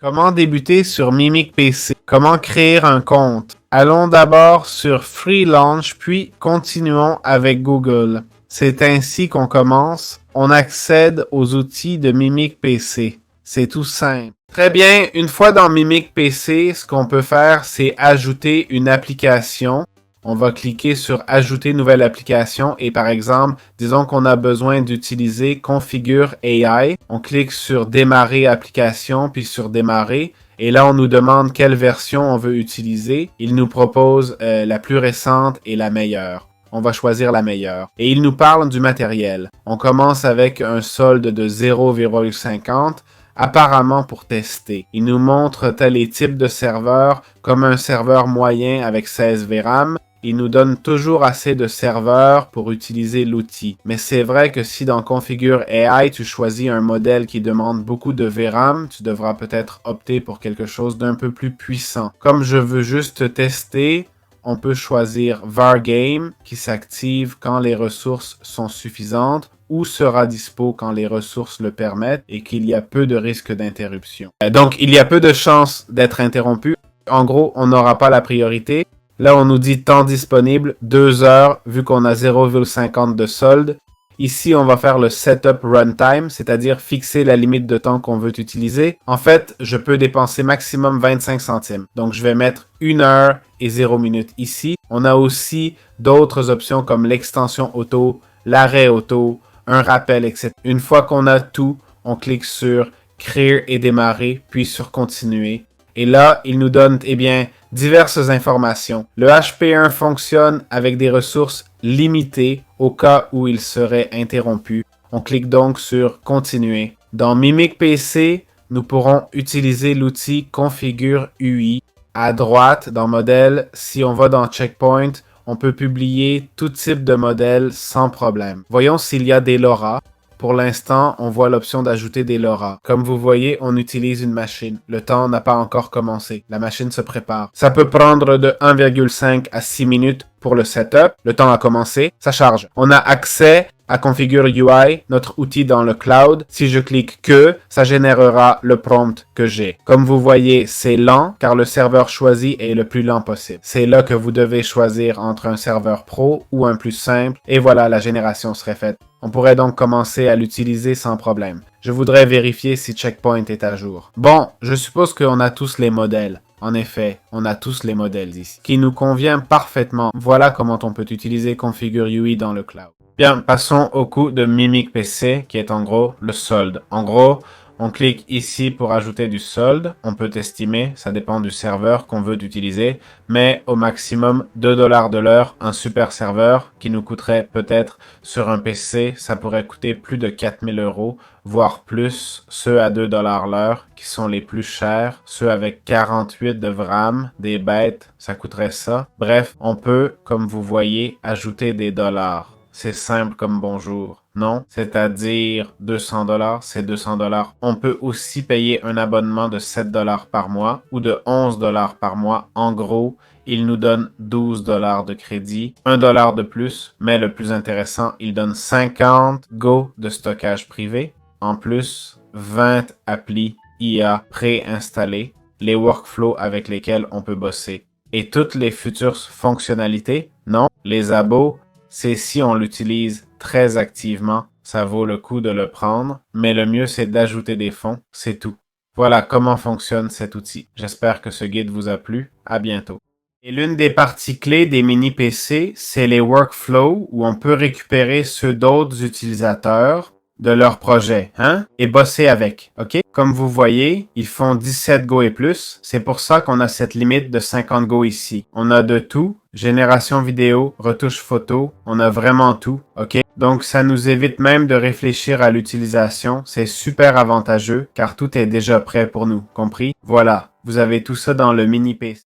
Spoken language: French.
Comment débuter sur Mimic PC? Comment créer un compte? Allons d'abord sur Free Launch, puis continuons avec Google. C'est ainsi qu'on commence. On accède aux outils de Mimic PC. C'est tout simple. Très bien, une fois dans Mimic PC, ce qu'on peut faire, c'est ajouter une application. On va cliquer sur Ajouter nouvelle application et par exemple, disons qu'on a besoin d'utiliser Configure AI. On clique sur Démarrer application puis sur Démarrer. Et là, on nous demande quelle version on veut utiliser. Il nous propose la plus récente et la meilleure. On va choisir la meilleure. Et il nous parle du matériel. On commence avec un solde de 0,50. Apparemment pour tester. Il nous montre les types de serveurs, comme un serveur moyen avec 16 VRAM. Il nous donne toujours assez de serveurs pour utiliser l'outil. Mais c'est vrai que si dans Configure AI, tu choisis un modèle qui demande beaucoup de VRAM, tu devras peut-être opter pour quelque chose d'un peu plus puissant. Comme je veux juste tester, on peut choisir Vargame qui s'active quand les ressources sont suffisantes ou sera dispo quand les ressources le permettent et qu'il y a peu de risque d'interruption. Donc, il y a peu de chances d'être interrompu. En gros, on n'aura pas la priorité. Là, on nous dit temps disponible, 2 heures, vu qu'on a 0,50 de solde. Ici, on va faire le Setup Runtime, c'est-à-dire fixer la limite de temps qu'on veut utiliser. En fait, je peux dépenser maximum 25 centimes. Donc, je vais mettre 1 heure et 0 minutes ici. On a aussi d'autres options comme l'extension auto, l'arrêt auto, un rappel, etc. Une fois qu'on a tout, on clique sur Créer et démarrer, puis sur Continuer. Et là, il nous donne, diverses informations. Le HP1 fonctionne avec des ressources limitées au cas où il serait interrompu. On clique donc sur Continuer. Dans Mimic PC, nous pourrons utiliser l'outil Configure UI. À droite, dans Modèle, si on va dans Checkpoint, on peut publier tout type de modèle sans problème. Voyons s'il y a des LoRa. Pour l'instant, on voit l'option d'ajouter des LoRa. Comme vous voyez, on utilise une machine. Le temps n'a pas encore commencé. La machine se prépare. Ça peut prendre de 1,5 à 6 minutes pour le setup. Le temps a commencé. Ça charge. On a accès à Configure UI, notre outil dans le cloud. Si je clique que, ça générera le prompt que j'ai. Comme vous voyez, c'est lent car le serveur choisi est le plus lent possible. C'est là que vous devez choisir entre un serveur pro ou un plus simple. Et voilà, la génération serait faite. On pourrait donc commencer à l'utiliser sans problème. Je voudrais vérifier si Checkpoint est à jour. Bon, je suppose qu'on a tous les modèles. En effet, on a tous les modèles ici, qui nous convient parfaitement. Voilà comment on peut utiliser Configure UI dans le cloud. Bien, passons au coût de Mimic PC, qui est en gros le solde. En gros, on clique ici pour ajouter du solde. On peut estimer, ça dépend du serveur qu'on veut utiliser, mais au maximum 2 $ de l'heure, un super serveur qui nous coûterait peut-être sur un PC, ça pourrait coûter plus de 4000 €, voire plus, ceux à 2 $ l'heure qui sont les plus chers, ceux avec 48 de VRAM, des bêtes, ça coûterait ça. Bref, on peut, comme vous voyez, ajouter des dollars. C'est simple comme bonjour. Non, c'est-à-dire 200 $, c'est 200 $. On peut aussi payer un abonnement de 7 $ par mois ou de 11 $ par mois. En gros, il nous donne 12 $ de crédit, 1 $ de plus, mais le plus intéressant, il donne 50 Go de stockage privé. En plus, 20 applis IA préinstallés, les workflows avec lesquels on peut bosser. Et toutes les futures fonctionnalités, non, les abos, c'est si on l'utilise très activement, ça vaut le coup de le prendre, mais le mieux c'est d'ajouter des fonds, c'est tout. Voilà comment fonctionne cet outil. J'espère que ce guide vous a plu. À bientôt. Et l'une des parties clés des mini-PC, c'est les workflows où on peut récupérer ceux d'autres utilisateurs de leur projet, et bosser avec, ok? Comme vous voyez, ils font 17 Go et plus. C'est pour ça qu'on a cette limite de 50 Go ici. On a de tout. Génération vidéo, retouche photo, on a vraiment tout, ok? Donc, ça nous évite même de réfléchir à l'utilisation. C'est super avantageux, car tout est déjà prêt pour nous, compris? Voilà, vous avez tout ça dans le mini PC.